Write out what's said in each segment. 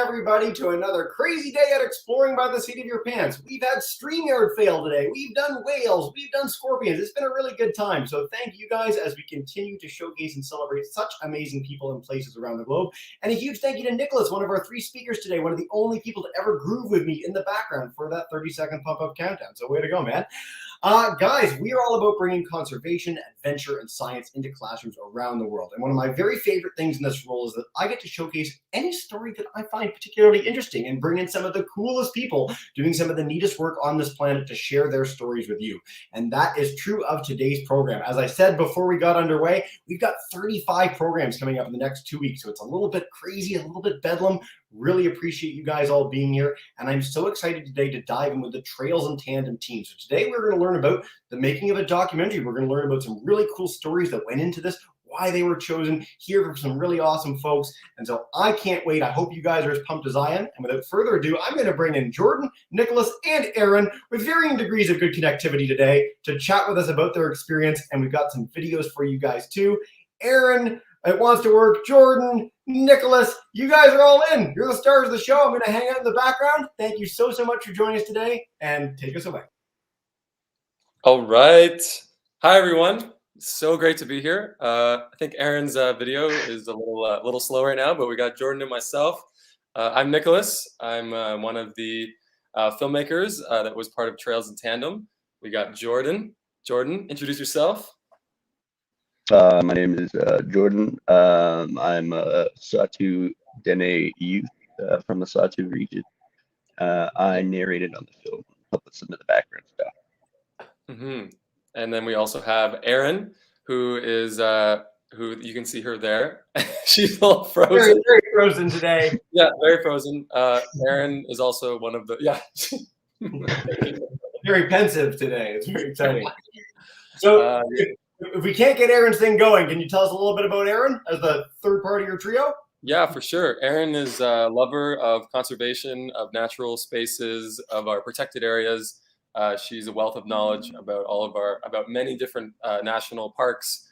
everybody to another crazy day at Exploring by the Seat of Your Pants. We've had StreamYard fail today. We've done whales. We've done scorpions. It's been a really good time. So thank you guys as we continue to showcase and celebrate such amazing people and places around the globe. And a huge thank you to Nicholas, one of our 3 speakers today, one of the only people to ever groove with me in the background for that 30-second pump-up countdown. So way to go, man. Guys, we are all about bringing conservation, adventure, and science into classrooms around the world. And one of my very favorite things in this role is that I get to showcase any story that I find particularly interesting and bring in some of the coolest people doing some of the neatest work on this planet to share their stories with you. And that is true of today's program. As I said before we got underway, we've got 35 programs coming up in the next 2 weeks. So it's a little bit crazy, a little bit bedlam. Really appreciate you guys all being here. And I'm so excited today to dive in with the Trails in Tandem team. So today we're going to learn about the making of a documentary. We're going to learn about some really cool stories that went into this, why they were chosen, hear from some really awesome folks. And so I can't wait. I hope you guys are as pumped as I am. And without further ado, I'm going to bring in Jordan, Nicholas, and Aaron with varying degrees of good connectivity today to chat with us about their experience. And we've got some videos for you guys too. Aaron, it wants to work. Jordan, Nicholas, you guys are all in. You're the stars of the show. I'm going to hang out in the background. Thank you so much for joining us today, and take us away. All right. Hi, everyone. So great to be here. I think Aaron's video is a little slow right now, but we got Jordan and myself. I'm Nicholas. I'm one of the filmmakers that was part of Trails in Tandem. We got Jordan. Jordan, introduce yourself. My name is Jordan. I'm a Sahtú Dene youth from the Sahtú region. I narrated on the film, help with some of the background stuff. Mm-hmm. And then we also have Erin, who is who you can see her there. She's all frozen. Very, very frozen today. Yeah, very frozen. Erin is also one of the Very pensive today. It's very exciting. So. If we can't get Aaron's thing going, can you tell us a little bit about Aaron as the third part of your trio? Yeah, for sure. Erin is a lover of conservation, of natural spaces, of our protected areas. She's a wealth of knowledge about about many different national parks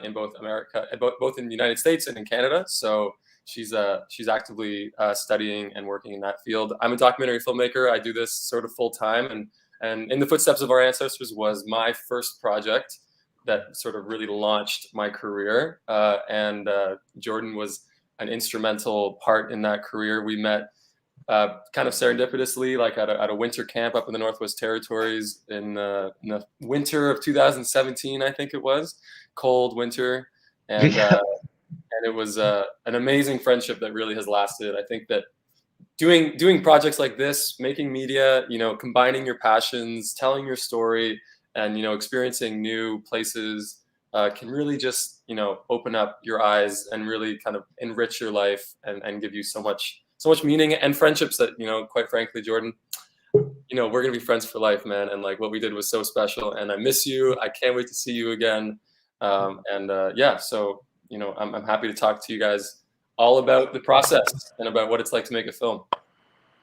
in both America, both in the United States and in Canada. So she's actively studying and working in that field. I'm a documentary filmmaker. I do this sort of full time, and in the footsteps of our ancestors was my first project that sort of really launched my career. And Jordan was an instrumental part in that career. We met kind of serendipitously, like at a winter camp up in the Northwest Territories in the winter of 2017, I think it was, cold winter. And, and it was an amazing friendship that really has lasted. I think that doing projects like this, making media, combining your passions, telling your story, and experiencing new places can really just open up your eyes and really kind of enrich your life and give you so much meaning and friendships that quite frankly, Jordan, we're gonna be friends for life, man. And like what we did was so special, and I miss you. I can't wait to see you again. So I'm happy to talk to you guys all about the process and about what it's like to make a film.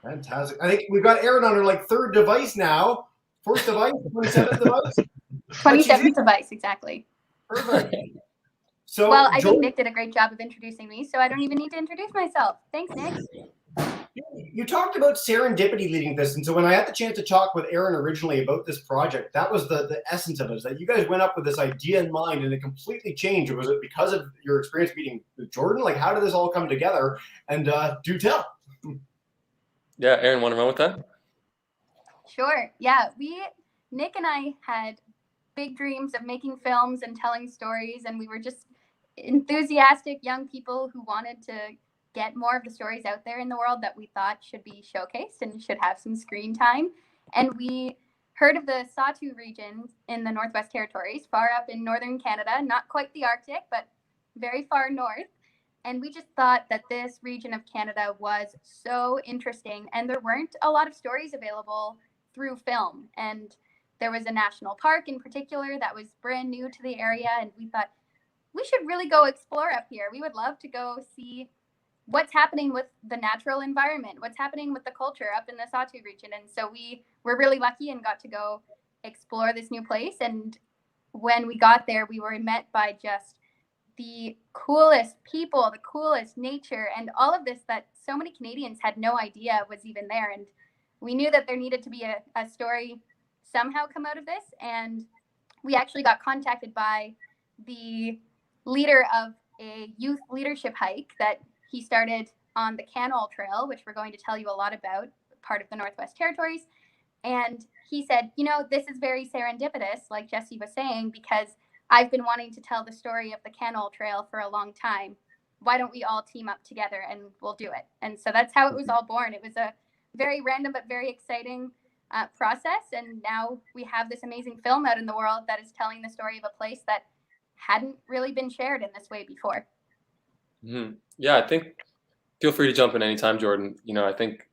Fantastic. I think we've got Aaron on her third device now. First device, 27th device? 27th device, exactly. Perfect. So, well, I think Nick did a great job of introducing me, so I don't even need to introduce myself. Thanks, Nick. You talked about serendipity leading this, and so when I had the chance to talk with Aaron originally about this project, that was the essence of it, is that you guys went up with this idea in mind and it completely changed. Was it because of your experience meeting with Jordan? Like, how did this all come together? And do tell. Yeah, Aaron, want to run with that? Sure. Yeah, Nick and I had big dreams of making films and telling stories, and we were just enthusiastic young people who wanted to get more of the stories out there in the world that we thought should be showcased and should have some screen time. And we heard of the Sahtú region in the Northwest Territories, far up in northern Canada, not quite the Arctic, but very far north. And we just thought that this region of Canada was so interesting, and there weren't a lot of stories available through film. And there was a national park in particular that was brand new to the area, and we thought we should really go explore up here. We would love to go see what's happening with the natural environment, what's happening with the culture up in the Sahtú region. And so we were really lucky and got to go explore this new place. And when we got there, we were met by just the coolest people, the coolest nature, and all of this that so many Canadians had no idea was even there. And we knew that there needed to be a story somehow come out of this. And we actually got contacted by the leader of a youth leadership hike that he started on the Canol Trail, which we're going to tell you a lot about, part of the Northwest Territories. And he said, you know, this is very serendipitous, like Jesse was saying, because I've been wanting to tell the story of the Canol Trail for a long time. Why don't we all team up together and we'll do it? And so that's how it was all born. It was a very random but very exciting process. And now we have this amazing film out in the world that is telling the story of a place that hadn't really been shared in this way before. Mm-hmm. Yeah, I think, feel free to jump in anytime, Jordan. You know, I think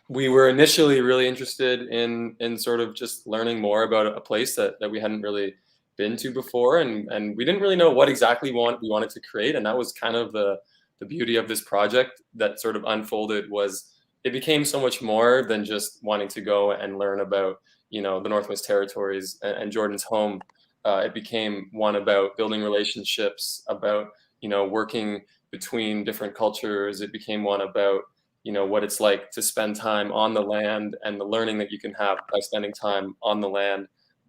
we were initially really interested in sort of just learning more about a place that we hadn't really been to before, and we didn't really know what exactly we wanted to create, and that was kind of the beauty of this project that sort of unfolded. Was it became so much more than just wanting to go and learn about, you know, the Northwest Territories and Jordan's home. It became one about building relationships, about, you know, working between different cultures. It became one about, you know, what it's like to spend time on the land and the learning that you can have by spending time on the land.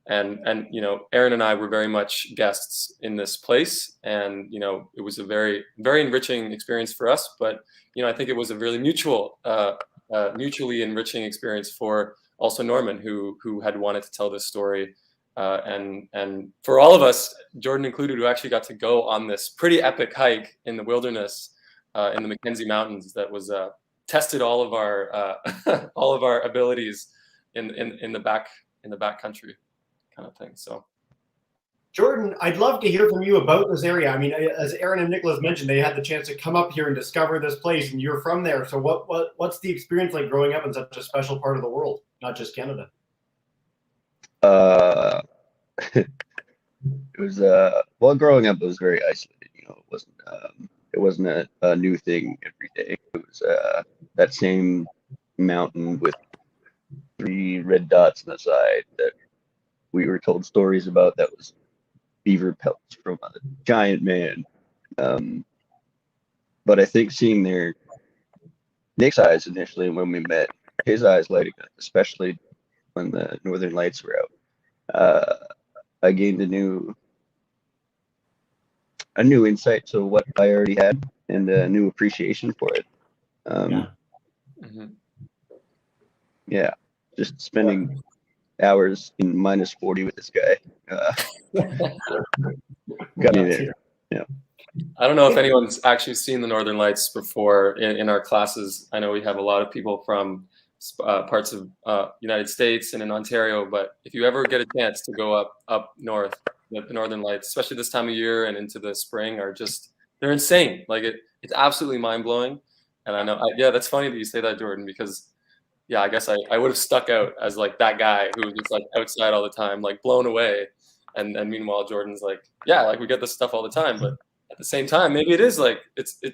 And you know, Aaron and I were very much guests in this place, and you know, it was a very, very enriching experience for us. But you know, I think it was a really mutually enriching experience for also Norman, who had wanted to tell this story, and for all of us, Jordan included, who actually got to go on this pretty epic hike in the wilderness in the Mackenzie Mountains that was tested all of our all of our abilities in the back country kind of thing. So Jordan, I'd love to hear from you about this area. I mean, as Aaron and Nicholas mentioned, they had the chance to come up here and discover this place, and you're from there. So what's the experience like growing up in such a special part of the world, not just Canada? It was well, growing up, it was very isolated. You know, it wasn't a new thing every day. It was that same mountain with 3 red dots on the side that we were told stories about. That was beaver pelts from a giant man. But I think seeing Nick's eyes initially when we met, his eyes lighting up, especially when the Northern Lights were out, I gained a new insight to what I already had and a new appreciation for it. Yeah, just spending hours in -40 with this guy got me there. Yeah. I don't know if anyone's actually seen the Northern Lights before in our classes. I know we have a lot of people from parts of United States and in Ontario, but if you ever get a chance to go up north, the Northern Lights, especially this time of year and into the spring, are just, they're insane. Like it's absolutely mind blowing. And I know, yeah, that's funny that you say that, Jordan, because yeah, I guess I would have stuck out as like that guy who was just like outside all the time, like blown away. And meanwhile, Jordan's like, yeah, like we get this stuff all the time, but at the same time, maybe it is like it's a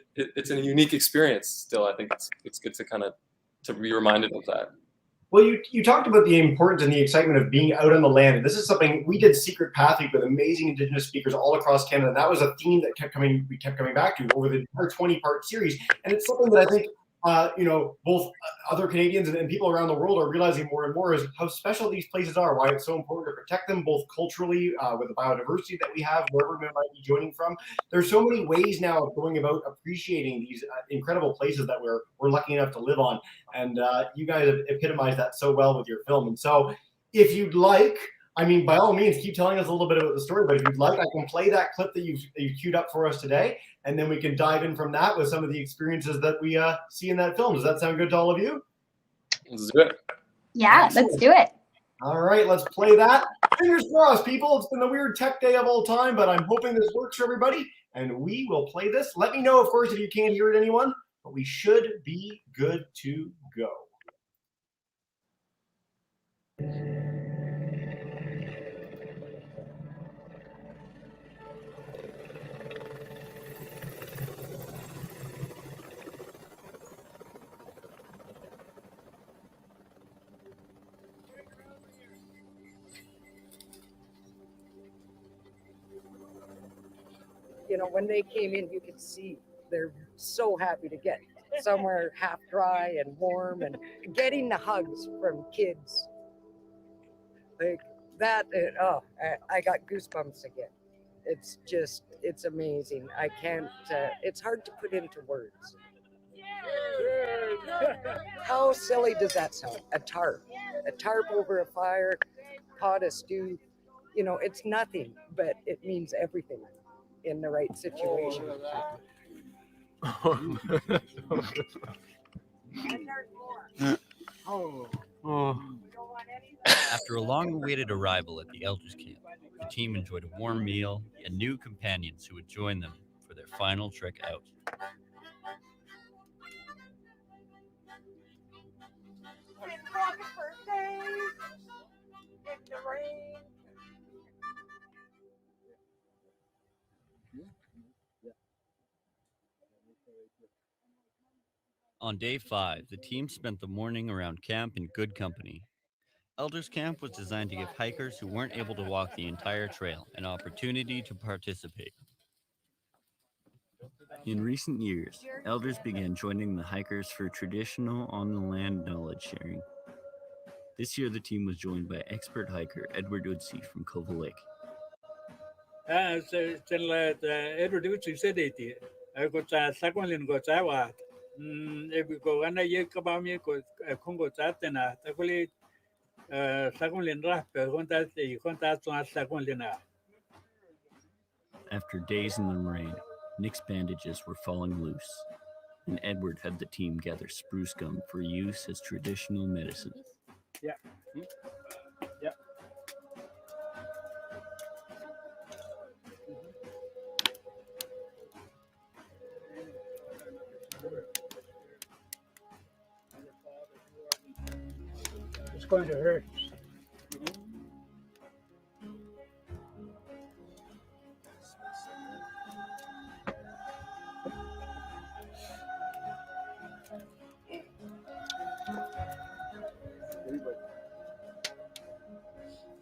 unique experience still. I think it's good to kind of to be reminded of that. Well, you talked about the importance and the excitement of being out on the land. And this is something we did Secret Path Week with amazing Indigenous speakers all across Canada. And that was a theme that we kept coming back to over the entire 20-part series. And it's something that I think you know, both other Canadians and people around the world are realizing more and more is how special these places are, why it's so important to protect them, both culturally with the biodiversity that we have, wherever we might be joining from. There's so many ways now of going about appreciating these incredible places that we're lucky enough to live on. And you guys have epitomized that so well with your film. And so if you'd like, I mean, by all means, keep telling us a little bit about the story, but if you'd like, I can play that clip that you've queued up for us today, and then we can dive in from that with some of the experiences that we see in that film. Does that sound good to all of you? Let's do it. Yeah, Excellent. Let's do it. All right, let's play that. Fingers crossed, people. It's been the weird tech day of all time, but I'm hoping this works for everybody, and we will play this. Let me know, of course, if you can't hear it, anyone, but we should be good to go. when they came in, you could see they're so happy to get somewhere half dry and warm, and getting the hugs from kids like that. I got goosebumps again. It's amazing. I can't, it's hard to put into words. How silly does that sound? A tarp over a fire, pot of stew. It's nothing, but it means everything in the right situation. After a long-awaited arrival at the Elders Camp, the team enjoyed a warm meal and new companions who would join them for their final trek out. On day 5, the team spent the morning around camp in good company. Elders Camp was designed to give hikers who weren't able to walk the entire trail an opportunity to participate. In recent years, elders began joining the hikers for traditional on-the-land knowledge sharing. This year, the team was joined by expert hiker Edward Udsi from Cova Lake. Edward Udsi said it. I got a second in Gozawa. If we go and I get about me, Congo Zatana, Takuli, second in Rap, contact on second in. After days in the rain, Nick's bandages were falling loose, and Edward had the team gather spruce gum for use as traditional medicine. Yeah. Yeah. It's going to hurt.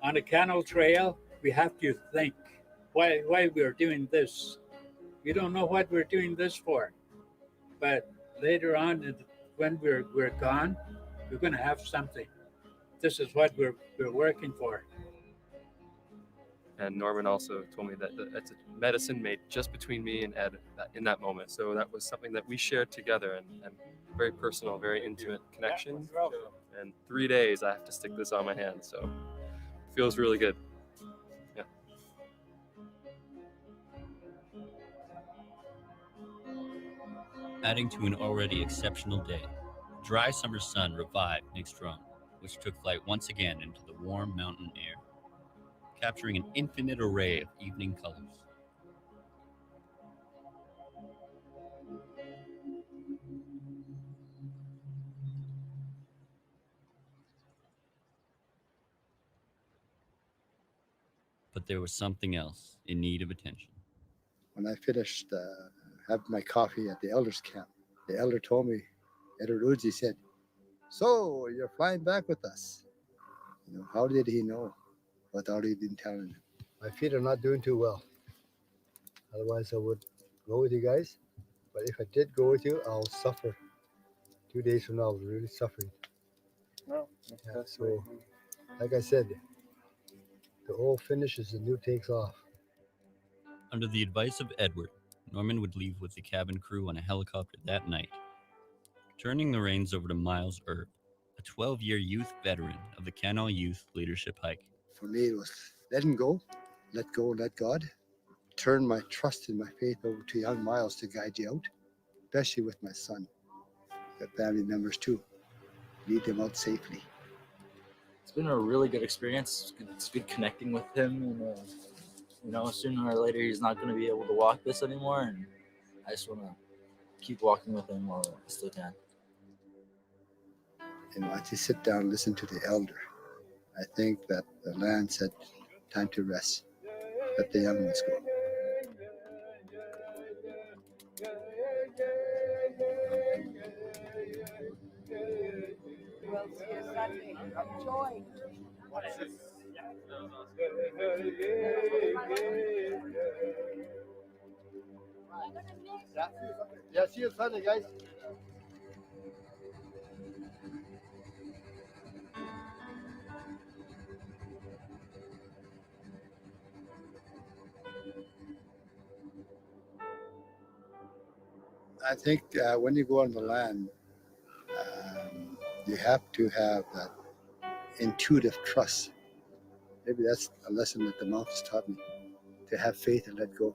On the Canol Trail, we have to think why we're doing this. We don't know what we're doing this for, but later on, when we're gone, we're going to have something. This is what we're working for. And Norman also told me that it's a medicine made just between me and Ed in that moment. So that was something that we shared together, and very personal, very intimate connection. And 3 days I have to stick this on my hand, so it feels really good. Yeah. Adding to an already exceptional day, the dry summer sun revived Nick's drone, which took flight once again into the warm mountain air, capturing an infinite array of evening colors. But there was something else in need of attention. When I finished having my coffee at the elders camp, the elder told me, Edward Udsi said, "So you're flying back with us." How did he know without even telling him? My feet are not doing too well. Otherwise, I would go with you guys. But if I did go with you, I'll suffer. 2 days from now, I'll be really suffering. No, yeah, so, like I said, the old finishes, the new takes off. Under the advice of Edward, Norman would leave with the cabin crew on a helicopter that night, turning the reins over to Miles Erb, a 12-year youth veteran of the Canol Youth Leadership Hike. For me, it was letting go, let God. Turn my trust and my faith over to young Miles to guide you out, especially with my son. Got family members too. Lead them out safely. It's been a really good experience. It's good connecting with him, and sooner or later he's not going to be able to walk this anymore, and I just want to keep walking with him while I still can. I just sit down and listen to the elder. I think that the land said, time to rest. Let the young ones go. Well, see you Sunday. Enjoy. Yeah, see you Sunday, guys. I think when you go on the land, you have to have that intuitive trust. Maybe that's a lesson that the mountains taught me, to have faith and let go.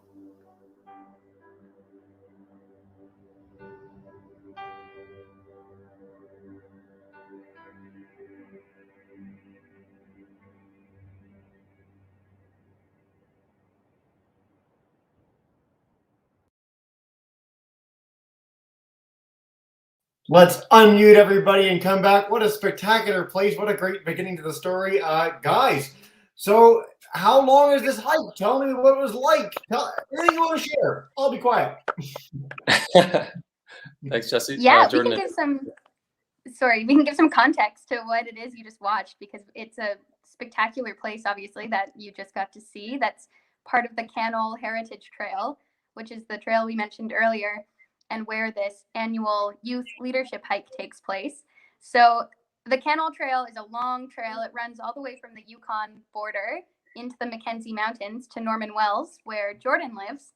Let's unmute everybody and come back. What a spectacular place. What a great beginning to the story. Guys, so how long is this hike? Tell me what it was like. Anything you want to share. I'll be quiet. Thanks, Jesse. Yeah, we Jordan. can give some. Sorry, we can give some context to what it is you just watched, because it's a spectacular place, obviously, that you just got to see. That's part of the Canol Heritage Trail, which is the trail we mentioned earlier, and where this annual Youth Leadership Hike takes place. So the Canol Trail is a long trail. It runs all the way from the Yukon border into the Mackenzie Mountains to Norman Wells, where Jordan lives.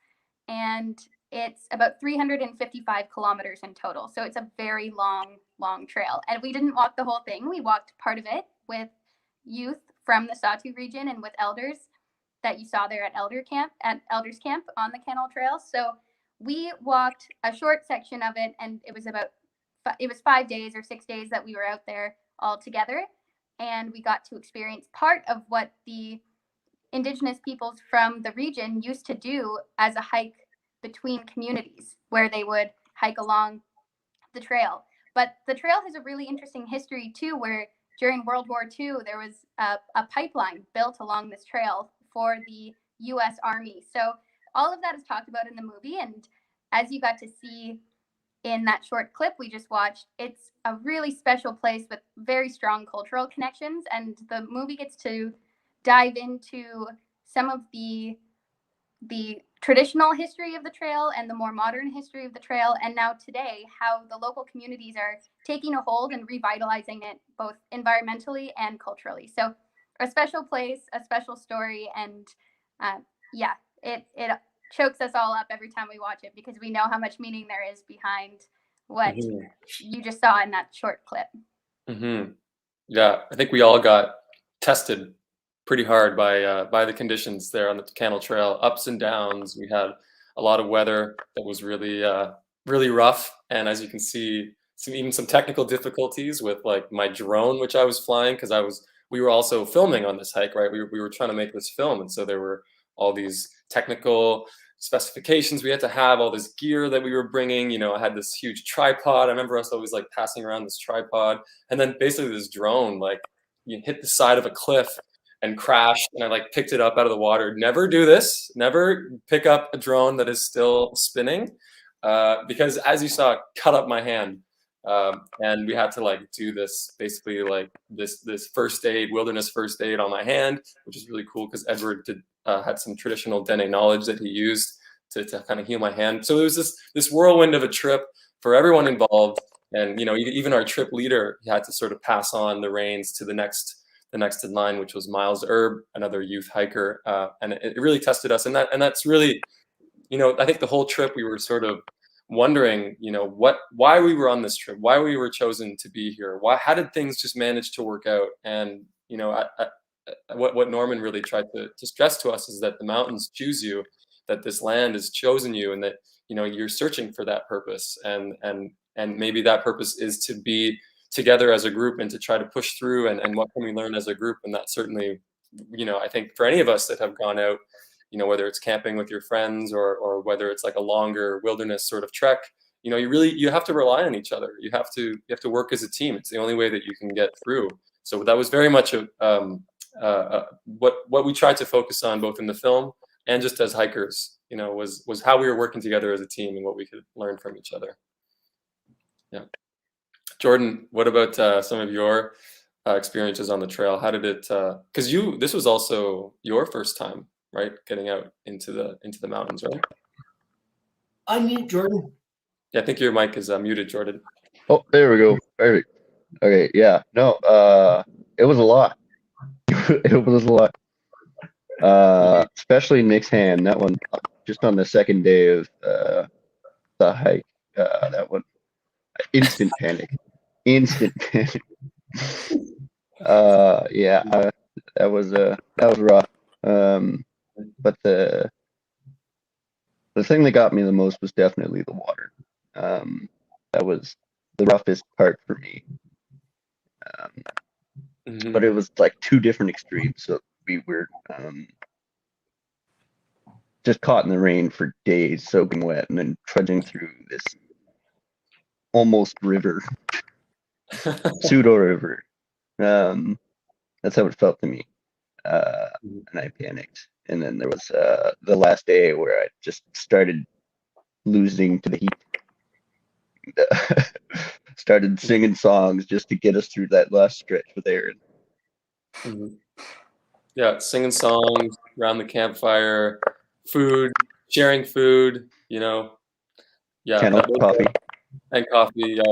And it's about 355 kilometers in total. So it's a very long trail. And we didn't walk the whole thing. We walked part of it with youth from the Sahtú region and with elders that you saw there at Elders Camp on the Canol Trail. So we walked a short section of it, and it was 5 days or 6 days that we were out there all together. And we got to experience part of what the Indigenous peoples from the region used to do as a hike between communities, where they would hike along the trail. But the trail has a really interesting history too, where during World War II, there was a pipeline built along this trail for the US Army. So all of that is talked about in the movie. And as you got to see in that short clip we just watched, it's a really special place with very strong cultural connections. And the movie gets to dive into some of the traditional history of the trail and the more modern history of the trail, and now today how the local communities are taking a hold and revitalizing it both environmentally and culturally. So a special place, a special story, and it chokes us all up every time we watch it, because we know how much meaning there is behind what you just saw in that short clip. Yeah, I think we all got tested pretty hard by the conditions there on the Canol Trail, ups and downs. We had a lot of weather that was really really rough, and as you can see, even some technical difficulties with like my drone, which I was flying, because we were also filming on this hike, right? We were trying to make this film, and so there were all these technical specifications we had to have, all this gear that we were bringing. You know, I had this huge tripod. I remember us always like passing around this tripod, and then basically this drone, like, you hit the side of a cliff and crashed, and I like picked it up out of the water. Never do this. Never pick up a drone that is still spinning, because as you saw, it cut up my hand, and we had to like do this basically like this first aid, wilderness first aid on my hand, which is really cool because Edward had some traditional Dene knowledge that he used to kind of heal my hand. So it was this whirlwind of a trip for everyone involved, and you know, even our trip leader, he had to sort of pass on the reins to the next in line, which was Miles Erb, another youth hiker, and it really tested us. And that's really, you know, I think the whole trip we were sort of wondering, you know, why we were on this trip, why we were chosen to be here, how did things just manage to work out? And you know, what Norman really tried to stress to us is that the mountains choose you, that this land has chosen you, and that, you know, you're searching for that purpose, and maybe that purpose is to be together as a group and to try to push through, and what can we learn as a group. And that certainly, you know, I think for any of us that have gone out, you know, whether it's camping with your friends or whether it's like a longer wilderness sort of trek, you know, you have to rely on each other. You have to work as a team. It's the only way that you can get through. So that was very much what we tried to focus on, both in the film and just as hikers, you know, was how we were working together as a team and what we could learn from each other. Yeah. Jordan, what about some of your experiences on the trail? How did it? Because this was also your first time, right? Getting out into the mountains, right? Unmute, Jordan. Yeah, I think your mic is muted, Jordan. Oh, there we go. Perfect. Okay, yeah. No, it was a lot. It was a lot. Especially Nick's hand. That one, just on the second day of the hike. That one, instant panic. Instant panic. Yeah, that was rough. But the thing that got me the most was definitely the water. That was the roughest part for me. But it was like two different extremes. So we were just caught in the rain for days, soaking wet, and then trudging through this almost river, pseudo river. That's how it felt to me. And I panicked. And then there was the last day where I just started losing to the heat. Started singing songs just to get us through that last stretch with Aaron. Yeah, singing songs around the campfire, food, sharing food, you know. Yeah, Canol coffee. And coffee, yeah,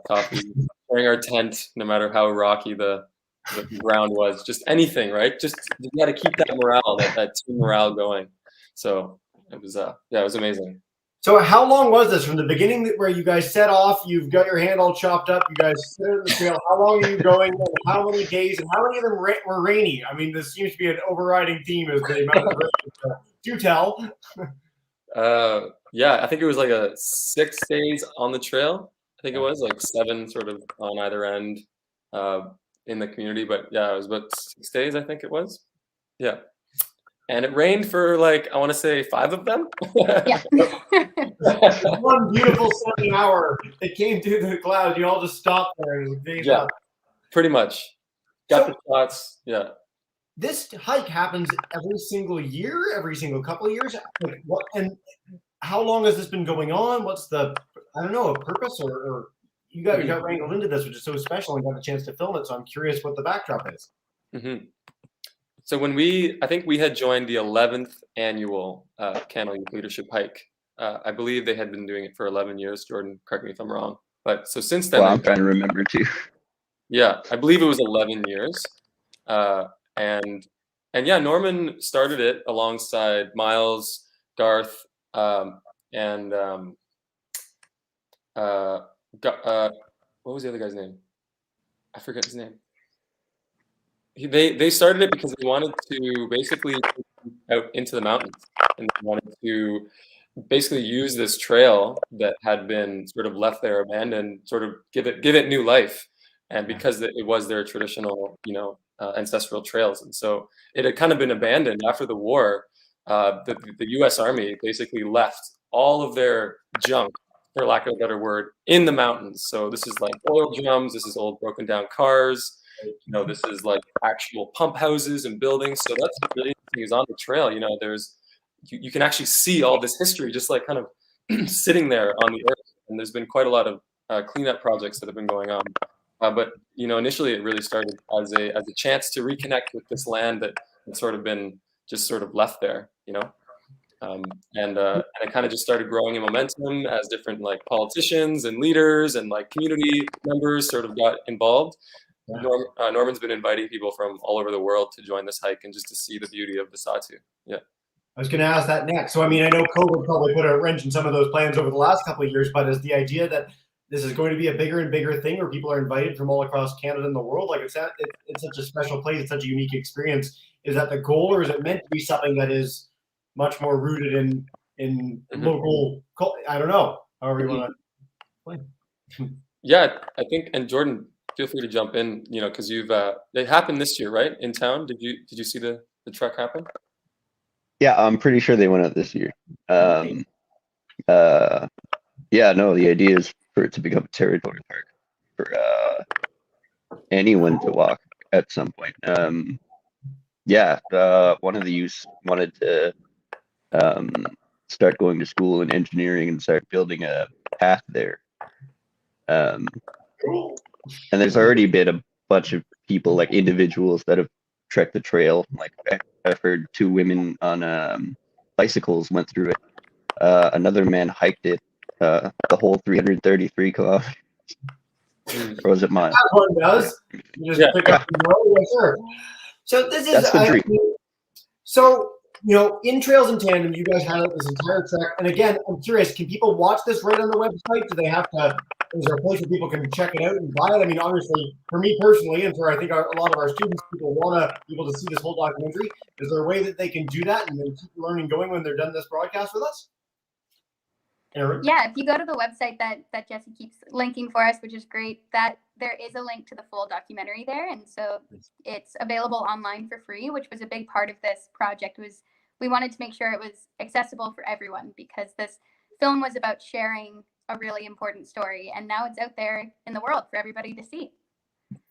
coffee. Sharing our tent, no matter how rocky the ground was, just anything, right? Just you got to keep that morale, that team morale going. So it was, it was amazing. So how long was this from the beginning where you guys set off? You've got your hand all chopped up. You guys sit on the trail. How long are you going? And how many days? And how many of them were rainy? I mean, this seems to be an overriding theme as the amount of rain. Do tell. Yeah, I think it was like 6 days on the trail. I think it was like 7 sort of on either end in the community. But yeah, it was about 6 days, I think it was. Yeah. And it rained for like, I want to say 5 of them. Yeah. One beautiful sunny hour. It came through the clouds. You all just stopped there. And yeah, pretty much. Got the shots. Yeah. This hike happens every single year, every single couple of years. Like what? And how long has this been going on? What's the, I don't know, a purpose or you got wrangled into this, which is so special and got a chance to film it. So I'm curious what the backdrop is. So when I think we had joined the 11th annual Canol Youth Leadership Hike. I believe they had been doing it for 11 years. Jordan, correct me if I'm wrong. But so since then, well, I'm trying to remember too. Yeah, I believe it was 11 years. And yeah, Norman started it alongside Miles, Garth, and what was the other guy's name? I forget his name. They started it because they wanted to basically out into the mountains, and they wanted to basically use this trail that had been sort of left there abandoned, sort of give it new life. And because it was their traditional, ancestral trails, and so it had kind of been abandoned after the war. The U.S. Army basically left all of their junk, for lack of a better word, in the mountains. So this is like oil drums, this is old broken down cars, this is like actual pump houses and buildings. So that's what really interesting is on the trail. There's you can actually see all this history just like kind of sitting there on the earth. And there's been quite a lot of cleanup projects that have been going on. But initially it really started as a chance to reconnect with this land that had sort of been just sort of left there, and it kind of just started growing in momentum as different like politicians and leaders and like community members sort of got involved. Norman's been inviting people from all over the world to join this hike and just to see the beauty of the Sahtú. Yeah. I was going to ask that next. So, I mean, I know COVID probably put a wrench in some of those plans over the last couple of years, but is the idea that this is going to be a bigger and bigger thing where people are invited from all across Canada and the world? Like it's such a special place, it's such a unique experience. Is that the goal, or is it meant to be something that is much more rooted in local? I don't know. However you want to play. Yeah, I think. And Jordan, feel free to jump in. Because it happened this year, right? In town. Did you see the trek happen? Yeah, I'm pretty sure they went out this year. Yeah, no, the idea is for it to become a territory park for anyone to walk at some point. One of the youths wanted to start going to school in engineering and start building a path there. And there's already been a bunch of people, like individuals, that have trekked the trail. Like I've heard 2 women on bicycles went through it. another man hiked it the whole 333 kilometers. Or was it miles? That one does. You just pick up the road. Yeah, sure. So this is That's the dream. So, you know, in Trails in Tandem, you guys highlight this entire trek. And again, I'm curious, can people watch this right on the website? Do they have to, is there a place where people can check it out and buy it? I mean, obviously, for me personally, and for I think a lot of our students, people want to be able to see this whole documentary. Is there a way that they can do that and then keep learning going when they're done this broadcast with us? Erin? Yeah, if you go to the website that Jesse keeps linking for us, which is great, that there is a link to the full documentary there. And so it's available online for free, which was a big part of this project. Was we wanted to make sure it was accessible for everyone, because this film was about sharing a really important story. And now it's out there in the world for everybody to see.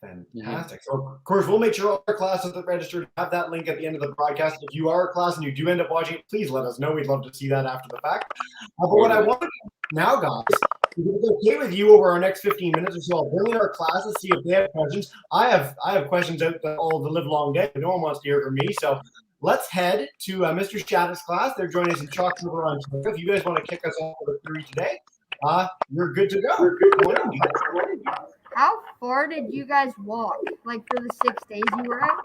Fantastic. So, of course, we'll make sure all our classes that registered have that link at the end of the broadcast. If you are a class and you do end up watching it, please let us know. We'd love to see that after the fact. But what I want to do now, guys, if it's okay with you, over our next 15 minutes or so, I'll bring in our classes, see if they have questions. I have questions out all the live long day, but no one wants to hear from me. So let's head to Mr. Shúhtagot''s class. They're joining us in Chalk River, Ontario. If you guys want to kick us off with a 3 today, you're good to go. How far did you guys walk? Like for the 6 days you were out?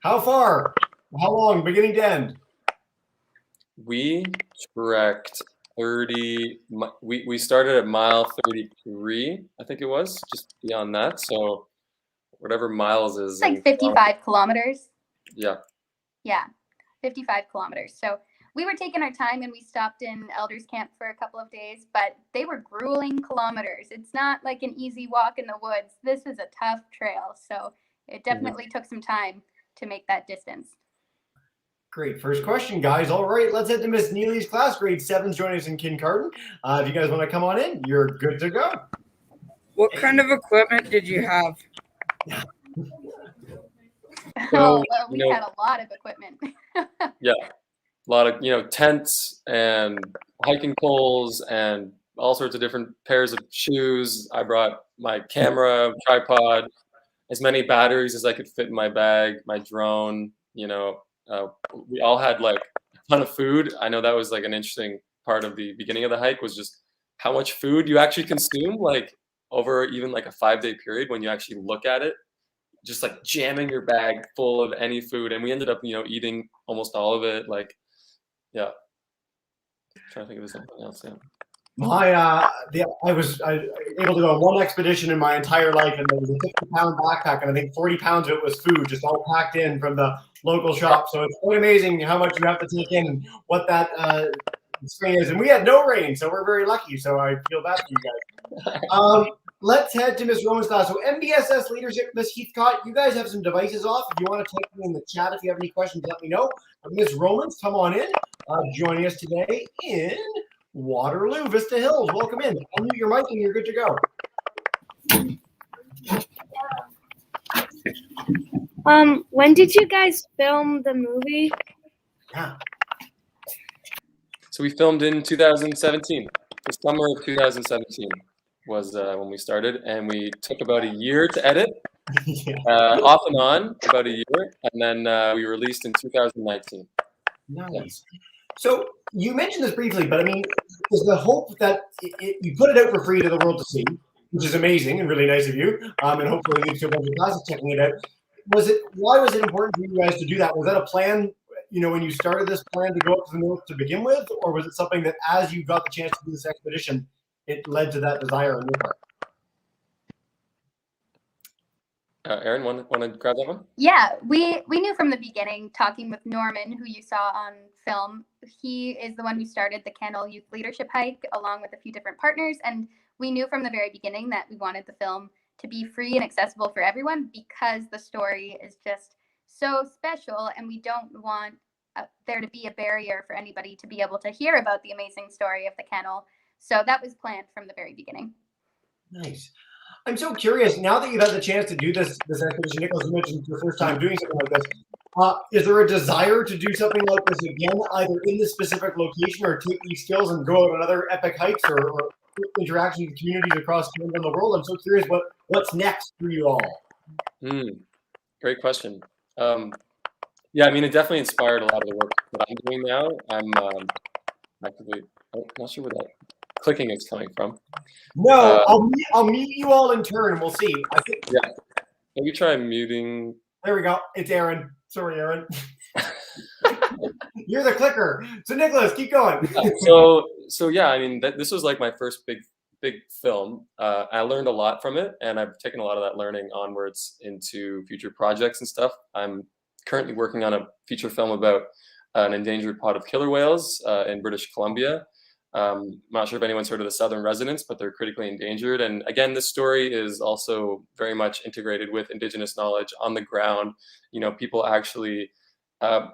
How far? How long? Beginning to end? We trekked 30. We started at mile 33, I think it was, just beyond that. So whatever miles is. It's like 55 kilometers. Yeah. Yeah, 55 kilometers. So we were taking our time and we stopped in Elders Camp for a couple of days, but they were grueling kilometers. It's not like an easy walk in the woods. This is a tough trail. So it definitely took some time to make that distance. Great. First question, guys. All right, let's head to Miss Neely's class, grade 7's joining us in kindergarten. If you guys want to come on in, you're good to go. What kind of equipment did you have? We had a lot of equipment. Yeah. A lot of, tents and hiking poles and all sorts of different pairs of shoes. I brought my camera, tripod, as many batteries as I could fit in my bag, my drone, we all had like a ton of food. I know that was like an interesting part of the beginning of the hike, was just how much food you actually consume, like over even like a 5-day period when you actually look at it, just like jamming your bag full of any food. And we ended up, eating almost all of it. Like, yeah. I'm trying to think of something else. Yeah. I was able to go on one expedition in my entire life, and there was a 50-pound backpack, and I think 40 pounds of it was food, just all packed in from the local shop. So it's quite amazing how much you have to take in and what that strain is. And we had no rain, so we're very lucky. So I feel bad for you guys. Let's head to Miss Roman's class. So MBSS leadership, Miss Shúhtagot'ı, you guys have some devices off. If you want to type them in the chat, if you have any questions, let me know. Miss Romans, come on in. Joining us today in Waterloo, Vista Hills. Welcome in. Unmute your mic and you're good to go. When did you guys film the movie? Yeah. So we filmed in 2017. The summer of 2017 was when we started, and we took about a year to edit, off and on, about a year, and then we released in 2019. Nice. Yeah. So you mentioned this briefly, but I mean, is the hope that you put it out for free to the world to see, which is amazing and really nice of you, and hopefully leads to a bunch of classes checking it out. Why was it important for you guys to do that? Was that a plan, when you started this plan to go up to the north to begin with, or was it something that as you got the chance to do this expedition, it led to that desire on your part? Erin, want to grab that one? Yeah, we knew from the beginning, talking with Norman, who you saw on film. He is the one who started the Canol Youth Leadership Hike along with a few different partners. And we knew from the very beginning that we wanted the film to be free and accessible for everyone, because the story is just so special. And we don't want there to be a barrier for anybody to be able to hear about the amazing story of the Kennel. So that was planned from the very beginning. Nice. I'm so curious, now that you've had the chance to do this expedition, Nicholas, you mentioned it's your first time doing something like this. Is there a desire to do something like this again, either in this specific location, or take these skills and go out on other epic hikes or interaction with communities across Canada and the world? I'm so curious what's next for you all. Great question. Yeah, I mean, it definitely inspired a lot of the work that I'm doing now. I'm actively, I'm not sure where that clicking is coming from. No, I'll mute you all in turn, and we'll see. I think. Yeah, maybe try muting. There we go. It's Aaron. Sorry, Aaron. You're the clicker. So Nicholas, keep going. So yeah, I mean, this was like my first big film. I learned a lot from it, and I've taken a lot of that learning onwards into future projects and stuff. I'm currently working on a feature film about an endangered pod of killer whales in British Columbia. I'm not sure if anyone's heard of the southern residents, but they're critically endangered. And again, this story is also very much integrated with Indigenous knowledge on the ground. You know, people actually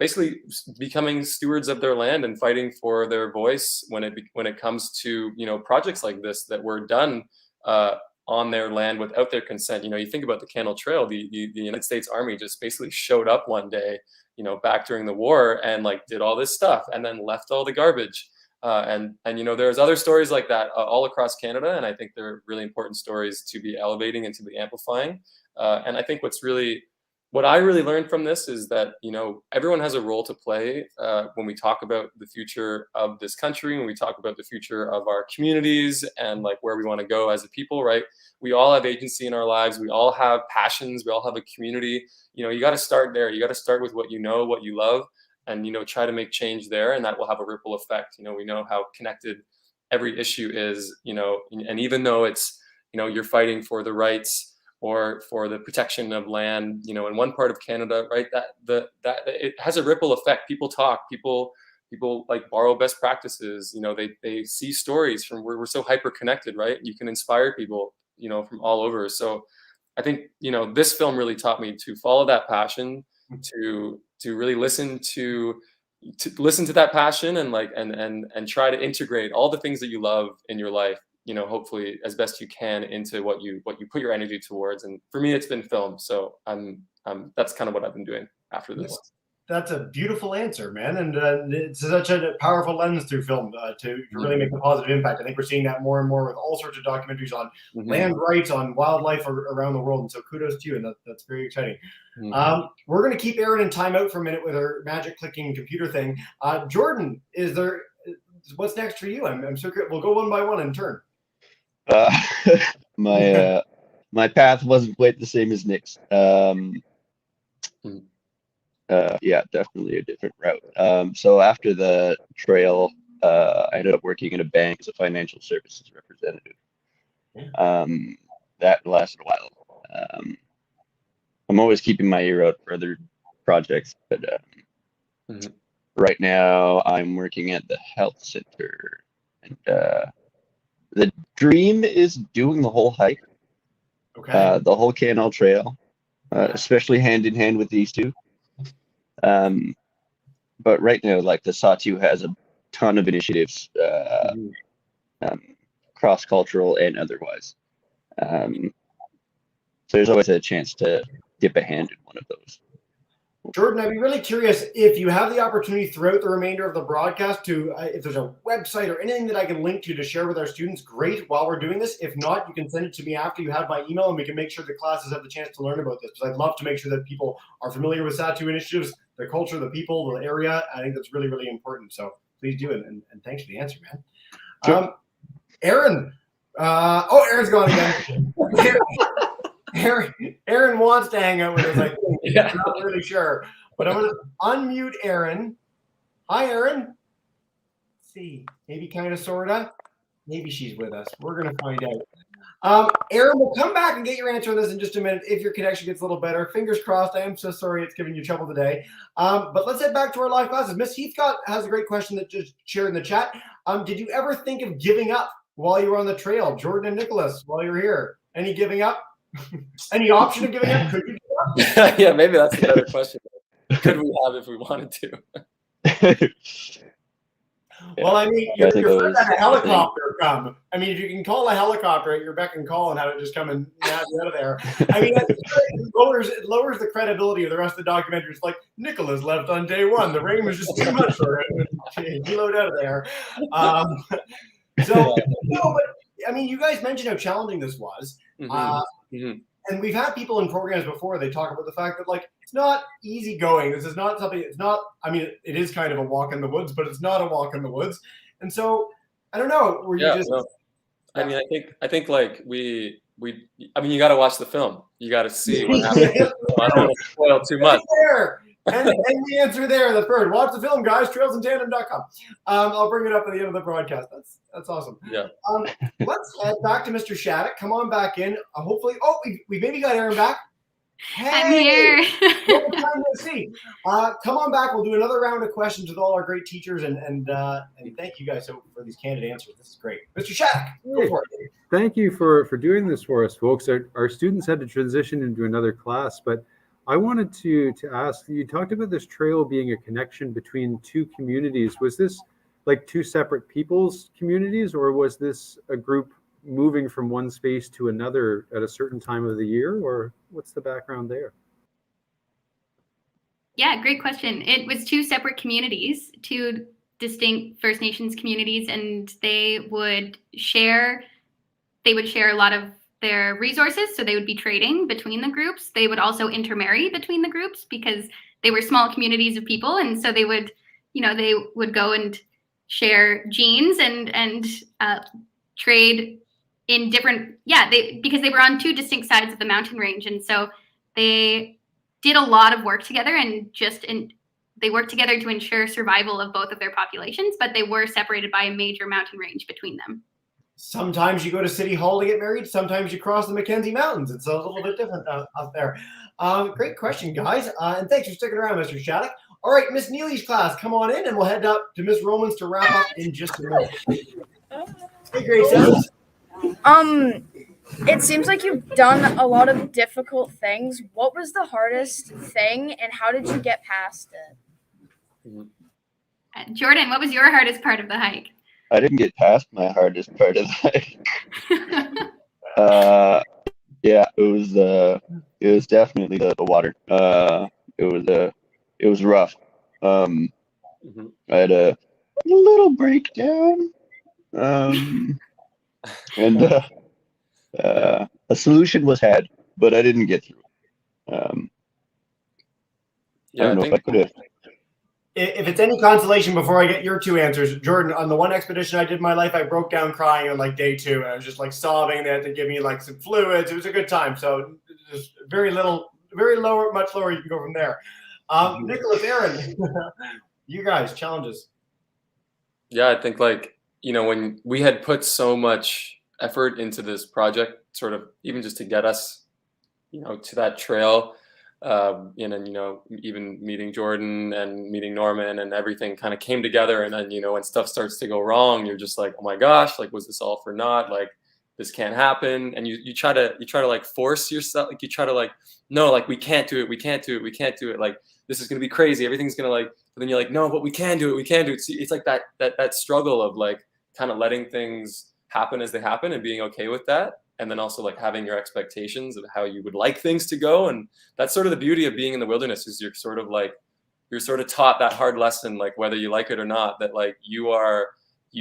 basically becoming stewards of their land and fighting for their voice when it comes to, you know, projects like this that were done on their land without their consent. You know, you think about the Canol Trail, the United States Army just basically showed up one day, you know, back during the war and like did all this stuff and then left all the garbage. And you know, there's other stories like that all across Canada, and I think they're really important stories to be elevating and to be amplifying. And I think what I really learned from this is that, you know, everyone has a role to play when we talk about the future of this country, when we talk about the future of our communities and like where we want to go as a people, right? We all have agency in our lives. We all have passions. We all have a community. You know, you got to start there. You got to start with what you know, what you love, and, you know, try to make change there, and that will have a ripple effect. You know, we know how connected every issue is, you know, and even though it's, you know, you're fighting for the rights or for the protection of land, you know, in one part of Canada, right, that it has a ripple effect. People talk, people like borrow best practices, you know, they see stories from where we're so hyper connected, right? You can inspire people, you know, from all over. So I think, you know, this film really taught me to follow that passion, to really listen to that passion and like and try to integrate all the things that you love in your life, you know, hopefully as best you can into what you put your energy towards. And for me, it's been film. So that's kind of what I've been doing after this. That's a beautiful answer, man. And it's such a powerful lens through film to really make a positive impact. I think we're seeing that more and more with all sorts of documentaries on land rights, on wildlife around the world. And so kudos to you. And that's very exciting. We're going to keep Aaron in timeout for a minute with her magic clicking computer thing. Jordan, what's next for you? I'm so curious. We'll go one by one in turn. My path wasn't quite the same as Nick's. Yeah, definitely a different route. So after the trail, I ended up working in a bank as a financial services representative. That lasted a while. I'm always keeping my ear out for other projects, but right now I'm working at the health center, and the dream is doing the whole hike, the whole Canol Trail, especially hand in hand with these two. But right now, like the Sahtú has a ton of initiatives, cross-cultural and otherwise. So there's always a chance to dip a hand in one of those. Jordan, I'd be really curious if you have the opportunity throughout the remainder of the broadcast to, if there's a website or anything that I can link to share with our students, great, while we're doing this. If not, you can send it to me after you have my email, and we can make sure the classes have the chance to learn about this, because I'd love to make sure that people are familiar with Sahtú initiatives, the culture, the people, the area. I think that's really, really important. So please do it. And thanks for the answer, man. Sure. Aaron. Aaron's gone again. Aaron wants to hang out with us. I'm not really sure, but I'm going to unmute Aaron. Hi, Aaron. Let's see, maybe kind of, sort of. Maybe she's with us. We're going to find out. Aaron, we'll come back and get your answer on this in just a minute if your connection gets a little better. Fingers crossed. I am so sorry it's giving you trouble today. But let's head back to our live classes. Miss Heathcott has a great question that just shared in the chat. Did you ever think of giving up while you were on the trail? Jordan and Nicholas, while you're here, any giving up? Any option of giving up? Could you give up? Yeah, maybe that's a better question. Could we have if we wanted to? Well, I mean, your friend had a helicopter come. I mean, if you can call a helicopter at your beck and call and have it just come and nab you out of there, I mean, it lowers the credibility of the rest of the documentary. It's like, Nicholas left on day one. The rain was just too much for him. He loaded out of there. So, no, but I mean, you guys mentioned how challenging this was. And we've had people in programs before, they talk about the fact that like, it's not easy going. This is not something, it's not, I mean, it is kind of a walk in the woods, but it's not a walk in the woods. And so I don't know, were you just, no. I mean, I think like I mean, you got to watch the film. You got to see what happens. I don't want to spoil too much. There. And the answer there, the third. Watch the film, guys. TrailsInTandem.com. I'll bring it up at the end of the broadcast. That's awesome. Yeah. Let's head back to Mr. Shattuck. Come on back in. Hopefully, we maybe got Aaron back. Hey, I'm here. long time no see. Come on back. We'll do another round of questions with all our great teachers, and thank you guys for these candid answers. This is great. Mr. Shattuck, go for it. Thank you for doing this for us, folks. Our students had to transition into another class, but I wanted to ask, you talked about this trail being a connection between two communities. Was this like two separate people's communities, or was this a group moving from one space to another at a certain time of the year, or what's the background there? Yeah, great question. It was two separate communities, two distinct First Nations communities, and they would share a lot of their resources. So they would be trading between the groups. They would also intermarry between the groups because they were small communities of people. And so they would go and share genes and trade in different, because they were on two distinct sides of the mountain range. And so they did a lot of work together they worked together to ensure survival of both of their populations, but they were separated by a major mountain range between them. Sometimes you go to City Hall to get married. Sometimes you cross the Mackenzie Mountains. It's a little bit different out there. Great question, guys. And thanks for sticking around, Mr. Shattuck. All right, Miss Neely's class, come on in, and we'll head up to Miss Romans to wrap up in just a minute. Hey, Grace. It seems like you've done a lot of difficult things. What was the hardest thing, and how did you get past it? Jordan, what was your hardest part of the hike? I didn't get past my hardest part of the hike. Yeah, it was definitely the water. It was rough. I had a little breakdown. And a solution was had, but I didn't get through it. I don't know if I could have. If it's any consolation before I get your two answers, Jordan, on the one expedition I did in my life, I broke down crying on like day 2. I was just like sobbing. They had to give me like some fluids. It was a good time. So just very low, much lower. You can go from there. Nicholas, Aaron, you guys, challenges. Yeah, I think when we had put so much effort into this project, sort of even just to get us, to that trail, even meeting Jordan and meeting Norman and everything kind of came together. And then, when stuff starts to go wrong, you're just like, oh my gosh, like, was this all for naught? Like, this can't happen. And you try to like force yourself. Like, you try to like, no, like, we can't do it. We can't do it. Like, this is going to be crazy. Everything's going to like, but then you're like, no, but we can do it. We can do it. It's like that struggle of like kind of letting things happen as they happen and being okay with that. And then also like having your expectations of how you would like things to go. And that's sort of the beauty of being in the wilderness, is you're sort of taught that hard lesson, like whether you like it or not, that like you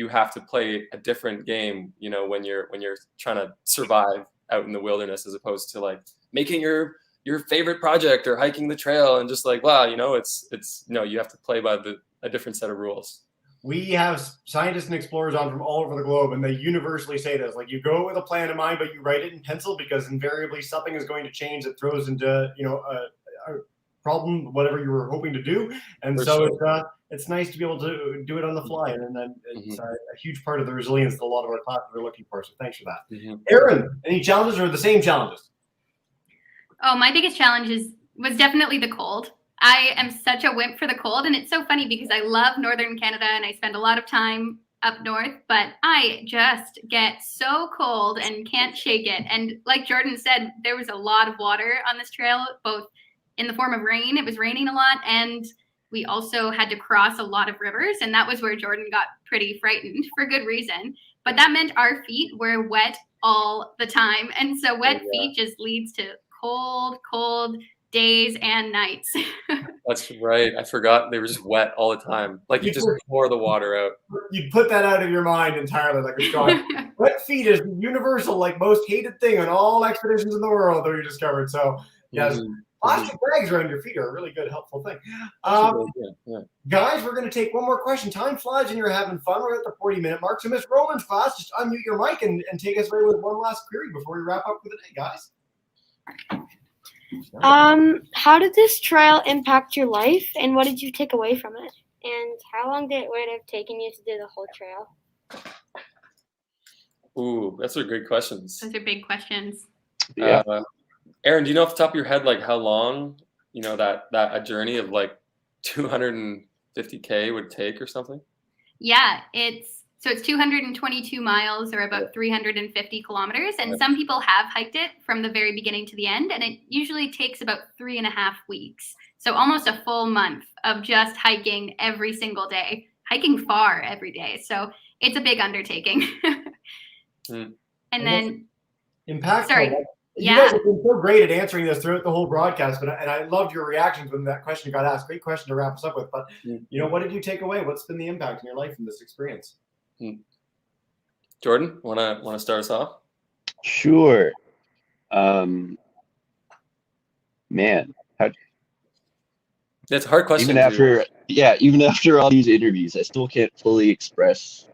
have to play a different game, when you're trying to survive out in the wilderness, as opposed to like making your favorite project or hiking the trail and just like, wow, it's you have to play by a different set of rules. We have scientists and explorers on from all over the globe, and they universally say this, like, you go with a plan in mind, but you write it in pencil, because invariably something is going to change that throws into, a problem, whatever you were hoping to do. And For so sure. it's nice to be able to do it on the fly. And then it's a huge part of the resilience that a lot of our classes are looking for. So thanks for that. Aaron, any challenges or the same challenges? Oh, my biggest challenge was definitely the cold. I am such a wimp for the cold, and it's so funny because I love Northern Canada and I spend a lot of time up north, but I just get so cold and can't shake it. And like Jordan said, there was a lot of water on this trail, both in the form of rain. It was raining a lot, and we also had to cross a lot of rivers, and that was where Jordan got pretty frightened for good reason. But that meant our feet were wet all the time, and so wet feet just leads to cold days and nights. That's right. I forgot they were just wet all the time. Like you just pour the water out. You'd put that out of your mind entirely, like it's gone. Wet feet is the universal, like most hated thing on all expeditions in the world that we discovered. So yes, plastic bags around your feet are a really good, helpful thing. Guys, we're going to take one more question. Time flies and you're having fun. We're at the 40-minute mark. So Miss Roman's class, just unmute your mic and take us away with one last query before we wrap up for the day, guys. How did this trail impact your life, and what did you take away from it? And how long would it have taken you to do the whole trail? Ooh, those are great questions. Those are big questions. Yeah. Aaron, do you know off the top of your head, like how long, that a journey of like 250K would take or something? Yeah, it's 222 miles or about 350 kilometers. And some people have hiked it from the very beginning to the end. And it usually takes about 3.5 weeks. So almost a full month of just hiking every single day, hiking far every day. So it's a big undertaking. And then impactful. Sorry. You guys have been so great at answering this throughout the whole broadcast, and I loved your reactions when that question got asked. Great question to wrap us up with. But what did you take away? What's been the impact in your life from this experience? Jordan, wanna start us off? Sure. Man, that's a hard question. Even after all these interviews, I still can't fully express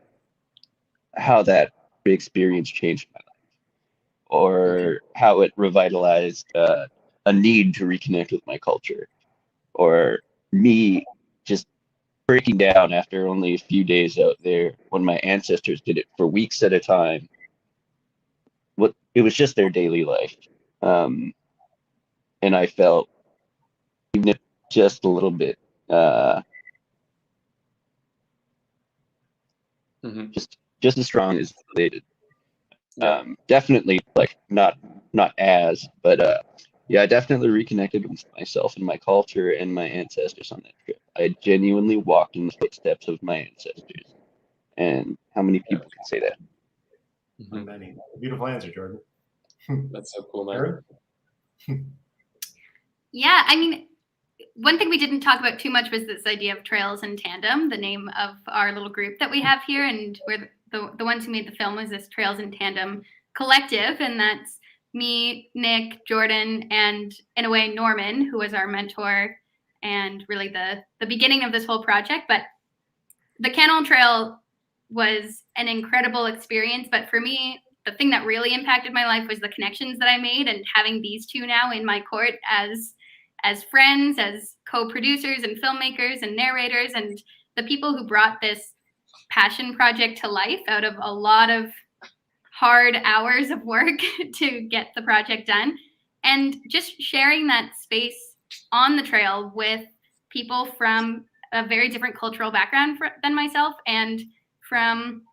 how that experience changed my life, or how it revitalized a need to reconnect with my culture, or me just breaking down after only a few days out there when my ancestors did it for weeks at a time. It was just their daily life. And I felt, even if just a little bit, just as strong as they did. Definitely like not as, but I definitely reconnected with myself and my culture and my ancestors on that trip. I genuinely walked in the footsteps of my ancestors. And how many people can say that? Many. Beautiful answer, Jordan. That's so cool, man. Yeah, I mean, one thing we didn't talk about too much was this idea of Trails in Tandem, the name of our little group that we have here, and we're the ones who made the film was this Trails in Tandem collective, and that's me, Nick, Jordan, and in a way Norman, who was our mentor and really the beginning of this whole project. But the Canol Trail was an incredible experience, but for me, the thing that really impacted my life was the connections that I made, and having these two now in my court as friends, as co-producers and filmmakers and narrators, and the people who brought this passion project to life out of a lot of hard hours of work to get the project done, and just sharing that space on the trail with people from a very different cultural background than myself, and from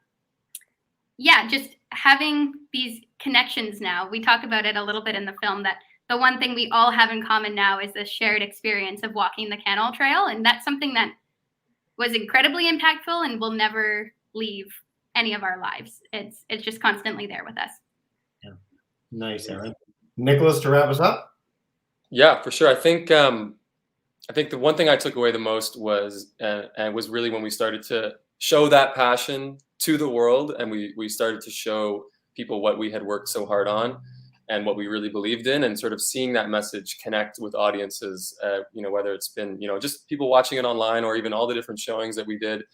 just having these connections now. We talk about it a little bit in the film, that the one thing we all have in common now is this shared experience of walking the Canol Trail, and that's something that was incredibly impactful and will never leave any of our lives. It's just constantly there with us. Yeah. Nice, Aaron. Nicholas, to wrap us up? Yeah, for sure. I think the one thing I took away the most was really when we started to show that passion to the world, and we started to show people what we had worked so hard on and what we really believed in, and sort of seeing that message connect with audiences, whether it's been, just people watching it online, or even all the different showings that we did.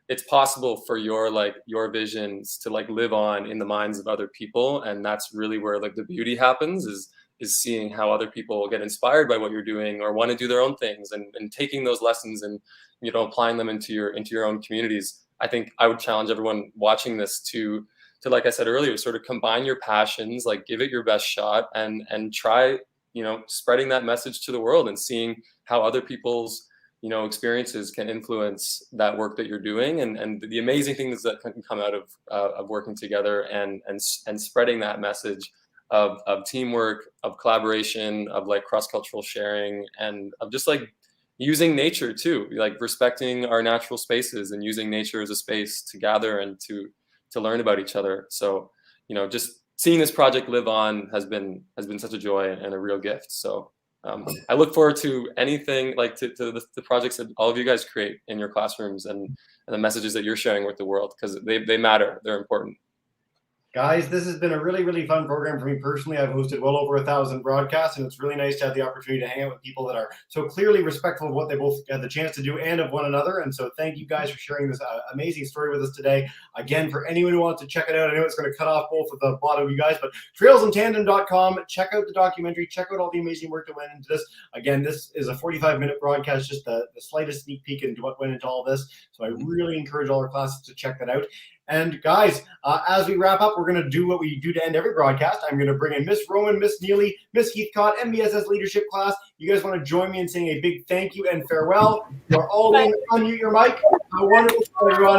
It's possible for your visions to live on in the minds of other people. And that's really where the beauty happens, is seeing how other people get inspired by what you're doing, or want to do their own things, and taking those lessons and, applying them into your own communities. I think I would challenge everyone watching this to, like I said earlier, sort of combine your passions, give it your best shot, and try, spreading that message to the world, and seeing how other people's, experiences can influence that work that you're doing, and the amazing things that can come out of working together, and spreading that message of teamwork, of collaboration, of cross-cultural sharing, and of just using nature too, respecting our natural spaces, and using nature as a space to gather and to learn about each other. So, just seeing this project live on has been such a joy and a real gift. So I look forward to anything like to the projects that all of you guys create in your classrooms and the messages that you're sharing with the world, because they matter. They're important. Guys, this has been a really, really fun program for me personally. I've hosted well over 1,000 broadcasts, and it's really nice to have the opportunity to hang out with people that are so clearly respectful of what they both had the chance to do and of one another. And so thank you guys for sharing this amazing story with us today. Again, for anyone who wants to check it out, I know it's going to cut off both of the bottom of you guys, but trailsintandem.com, check out the documentary, check out all the amazing work that went into this. Again, this is a 45-minute broadcast, just the slightest sneak peek into what went into all this. So I really encourage all our classes to check that out. And guys, as we wrap up, we're going to do what we do to end every broadcast. I'm going to bring in Miss Roman, Miss Neely, Miss Heathcott, MBSS Leadership class. You guys want to join me in saying a big thank you and farewell? You're all in. Unmute your mic. How wonderful, everyone.